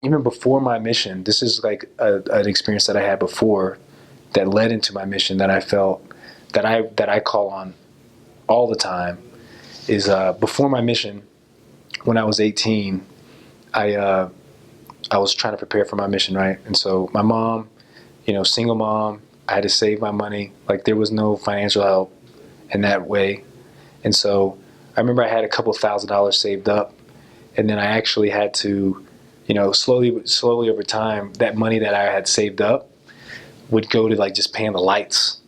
even before my mission, this is like an experience that I had before that led into my mission that I felt that I call on all the time is before my mission when I was 18, I I was trying to prepare for my mission, right? And so my mom, single mom, I had to save my money. Like there was no financial help in that way. And so I remember I had a couple $1,000 saved up, and then I actually had to, slowly over time, that money that I had saved up would go to like just paying the lights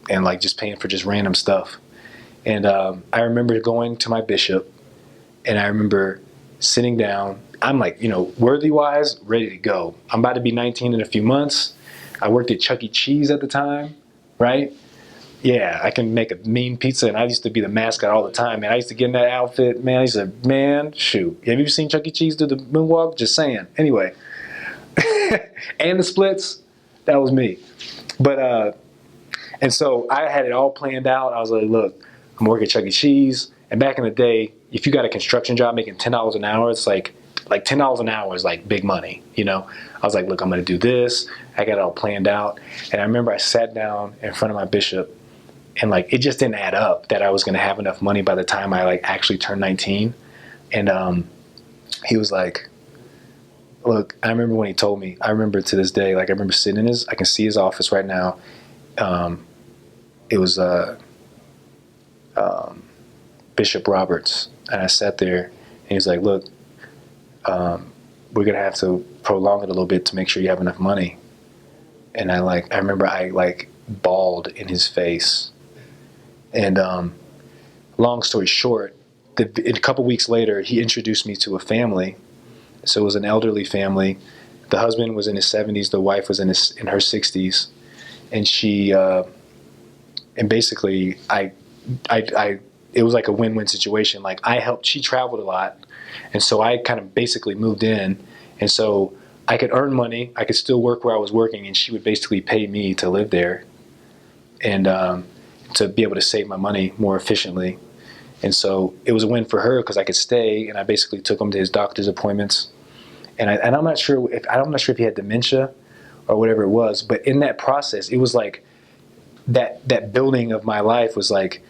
and like just paying for just random stuff. And I remember going to my bishop, and I remember sitting down. I'm like, worthy wise, ready to go. I'm about to be 19 in a few months. I worked at Chuck E. Cheese at the time, right? Yeah, I can make a mean pizza, and I used to be the mascot all the time, man. I used to get in that outfit, man. I used to, man, shoot. Have you seen Chuck E. Cheese do the moonwalk? Just saying. Anyway, and the splits, that was me. But and so I had it all planned out. I was like, look, I'm working at Chuck E. Cheese, and back in the day, if you got a construction job making $10 an hour, it's like $10 an hour is like big money, I was like, look, I'm going to do this. I got it all planned out, and I remember I sat down in front of my bishop. And like it just didn't add up that I was going to have enough money by the time I like actually turned 19. And he was like, look, I remember when he told me, I remember to this day, like I remember sitting in I can see his office right now. It was Bishop Roberts. And I sat there, and he was like, look, we're going to have to prolong it a little bit to make sure you have enough money. And I remember I bawled in his face. And long story short, a couple weeks later, he introduced me to a family. So it was an elderly family. The husband was in his 70s. The wife was in her 60s. And she, and basically, it was like a win-win situation. Like I helped. She traveled a lot, and so I kind of basically moved in, and so I could earn money. I could still work where I was working, and she would basically pay me to live there, and to be able to save my money more efficiently. And so it was a win for her because I could stay, and I basically took him to his doctor's appointments. And I'm not sure if he had dementia or whatever it was, but in that process, it was like that building of my life was like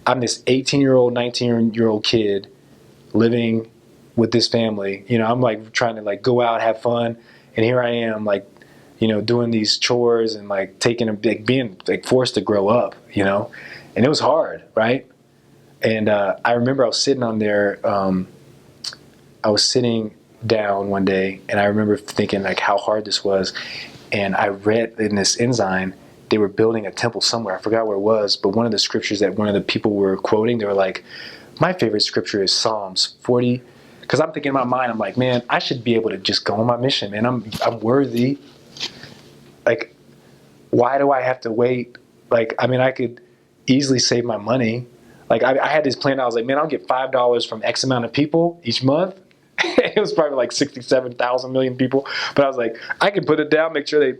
I'm this 18-year-old, 19-year-old kid living with this family. I'm like trying to like go out, have fun, and here I am like doing these chores and like being like forced to grow up, and it was hard, right? And I remember I was sitting on there, I was sitting down one day, and I remember thinking like how hard this was. And I read in this Ensign, they were building a temple somewhere. I forgot where it was, but one of the scriptures that one of the people were quoting, they were like, my favorite scripture is Psalms 40. Because I'm thinking in my mind, I'm like, man, I should be able to just go on my mission, man. I'm worthy. Like, why do I have to wait? Like, I mean, I could easily save my money. Like, I had this plan. I was like, man, I'll get $5 from X amount of people each month. It was probably like 67,000 million people. But I was like, I can put it down, make sure they,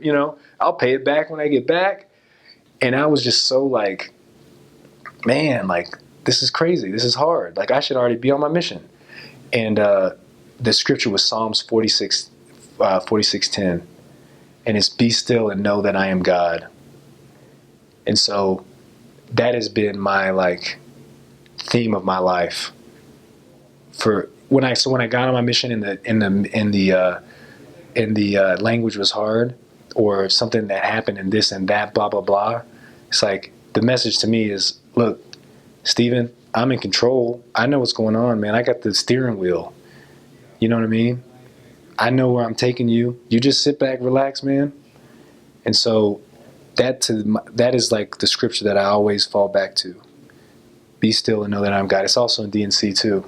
I'll pay it back when I get back. And I was just so like, man, like, this is crazy. This is hard. Like, I should already be on my mission. And the scripture was Psalms 46:10. And it's be still and know that I am God. And so that has been my like theme of my life. For when I got on my mission and the language was hard, or something that happened and this and that, blah blah blah. It's like the message to me is, look, Stephen, I'm in control. I know what's going on, man. I got the steering wheel. You know what I mean? I know where I'm taking you. You just sit back, relax, man. And so that is like the scripture that I always fall back to. Be still and know that I'm God. It's also in DNC too.